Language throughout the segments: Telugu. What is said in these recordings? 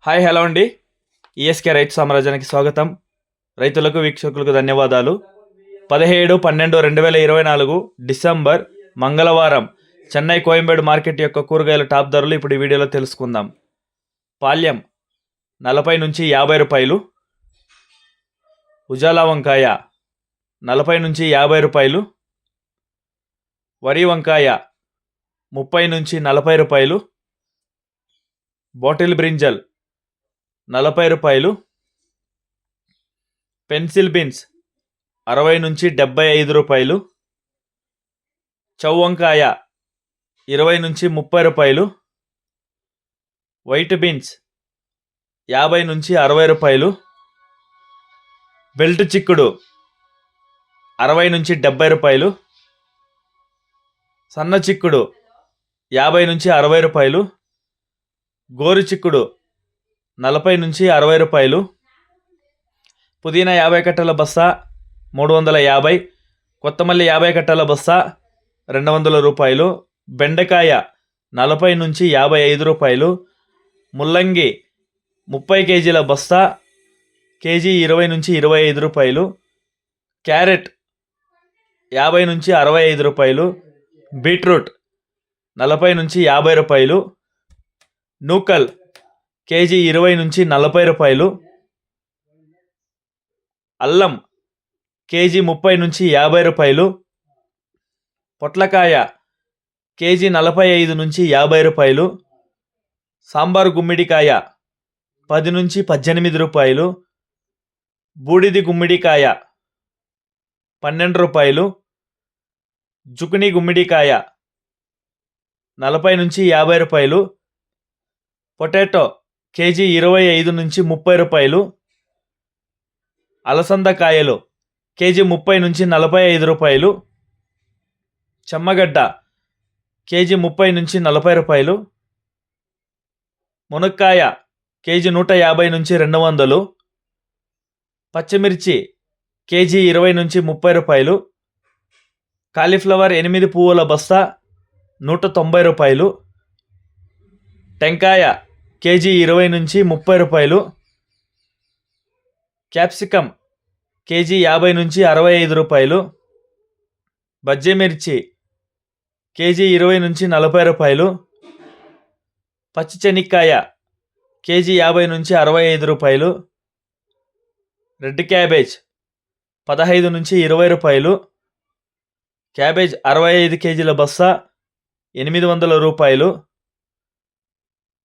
హాయ్ హలో అండి. ఈఎస్కే రైతు సామ్రాజ్యానికి స్వాగతం. రైతులకు వీక్షకులకు ధన్యవాదాలు. 17/12/2024 డిసెంబర్ మంగళవారం చెన్నై కోయంబేడు మార్కెట్ యొక్క కూరగాయల టాప్ ధరలు ఇప్పుడు ఈ వీడియోలో తెలుసుకుందాం. పాల్యం 40 నుంచి 50 రూపాయలు, ఉజాలా వంకాయ 40 నుంచి 50 రూపాయలు, వరి వంకాయ 30 నుంచి 40 రూపాయలు, బాటిల్ బ్రింజల్ 40 రూపాయలు, పెన్సిల్ బీన్స్ 60 నుంచి 75 రూపాయలు, చౌ వంకాయ 20 నుంచి 30 రూపాయలు, వైట్ బీన్స్ 50 నుంచి 60 రూపాయలు, బెల్ట్ చిక్కుడు 60 నుంచి 70 రూపాయలు, సన్న చిక్కుడు 50 నుంచి 60 రూపాయలు, గోరు చిక్కుడు 40 నుంచి 60 రూపాయలు, పుదీనా 50 కట్టల బస్తా 350, కొత్తమల్లి 50 కట్టల బస్తా 200 రూపాయలు, బెండకాయ 40 నుంచి 55 రూపాయలు, ముల్లంగి 30 కేజీల బస్తా కేజీ 20 నుంచి 25 రూపాయలు, క్యారెట్ 50 నుంచి 65 రూపాయలు, బీట్రూట్ 40 నుంచి 50 రూపాయలు, నూకల్ కేజీ 20 నుంచి 40 రూపాయలు, అల్లం కేజీ 30 నుంచి 50 రూపాయలు, పొట్లకాయ కేజీ 45 నుంచి 50 రూపాయలు, సాంబార్ గుమ్మిడికాయ 10 నుంచి 18 రూపాయలు, బూడిది గుమ్మిడికాయ 12 రూపాయలు, జుకుని గుమ్మిడికాయ 40 నుంచి 50 రూపాయలు, పొటాటో కేజీ 25 నుంచి 30 రూపాయలు, అలసంద కాయలు కేజీ 30 నుంచి 45 రూపాయలు, చెమ్మగడ్డ కేజీ 30 నుంచి 40 రూపాయలు, మునక్కాయ కేజీ 150 నుంచి 200, పచ్చిమిర్చి కేజీ 20 నుంచి 30 రూపాయలు, కాలీఫ్లవర్ 8 పువ్వుల బస్తా 190 రూపాయలు, టెంకాయ కేజీ 20 నుంచి 30 రూపాయలు, క్యాప్సికమ్ కేజీ 50 నుంచి 65 రూపాయలు, బజ్జీ మిర్చి కేజీ 20 నుంచి 40 రూపాయలు, పచ్చి చెనిక్కాయ కేజీ 50 నుంచి 65 రూపాయలు, రెడ్ క్యాబేజ్ 15 నుంచి 20 రూపాయలు, క్యాబేజ్ 65 కేజీల బస్తా 800 రూపాయలు,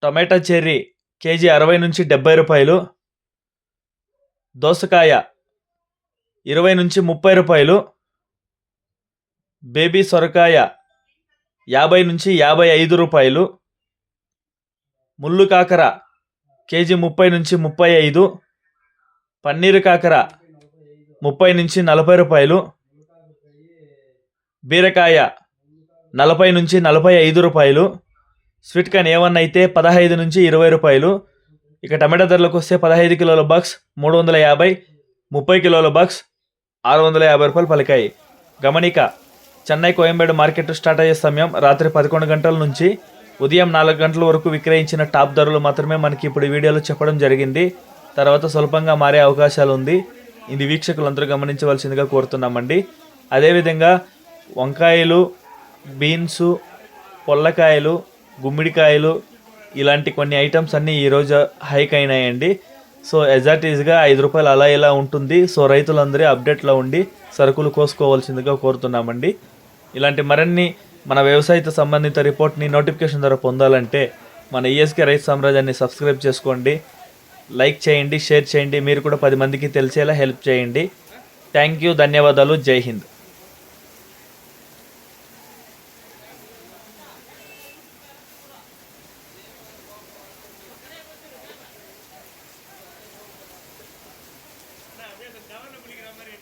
టొమాటో చెర్రీ కేజీ 60 నుంచి 70 రూపాయలు, దోసకాయ 20 నుంచి 30 రూపాయలు, బేబీ సొరకాయ 50 నుంచి 55 రూపాయలు, ముళ్ళు కాకర కేజీ 30 నుంచి 35, పన్నీరు కాకర 30 నుంచి 40 రూపాయలు, బీరకాయ 40 నుంచి 45 రూపాయలు, స్వీట్ కార్న్ ఏమన్నా అయితే 15 నుంచి 20 రూపాయలు. ఇక టమాటా ధరలకు వస్తే 15 కిలోల బాక్స్ 350, 30 కిలోల బాక్స్ 650 రూపాయలు పలికాయి. గమనిక, చెన్నై కోయంబేడు మార్కెట్ స్టార్ట్ అయ్యే సమయం రాత్రి 11 గంటల నుంచి ఉదయం 4 గంటల వరకు విక్రయించిన టాప్ ధరలు మాత్రమే మనకి ఇప్పుడు ఈ వీడియోలో చెప్పడం జరిగింది. తర్వాత స్వల్పంగా మారే అవకాశాలు ఉంది. ఇది వీక్షకులందరూ గమనించవలసిందిగా కోరుతున్నామండి. అదేవిధంగా వంకాయలు, బీన్సు, పొల్లకాయలు, గుమ్మిడికాయలు ఇలాంటి కొన్ని ఐటమ్స్ అన్నీ ఈరోజు హైక్ అయినాయండి. సో ఎగ్జాక్ట్గా 5 రూపాయలు అలా ఇలా ఉంటుంది. సో రైతులందరూ అప్డేట్లో ఉండి సరుకులు కోసుకోవాల్సిందిగా కోరుతున్నామండి. ఇలాంటి మరిన్ని మన వ్యవసాయతో సంబంధిత రిపోర్ట్ని నోటిఫికేషన్ ద్వారా పొందాలంటే మన ఈఎస్కే రైతు సామ్రాజ్యాన్ని సబ్స్క్రైబ్ చేసుకోండి, లైక్ చేయండి, షేర్ చేయండి. మీరు కూడా 10 మందికి తెలిసేలా హెల్ప్ చేయండి. థ్యాంక్ యూ, ధన్యవాదాలు, జై హింద్. கவனம் பண்ணிக்கிற மாதிரி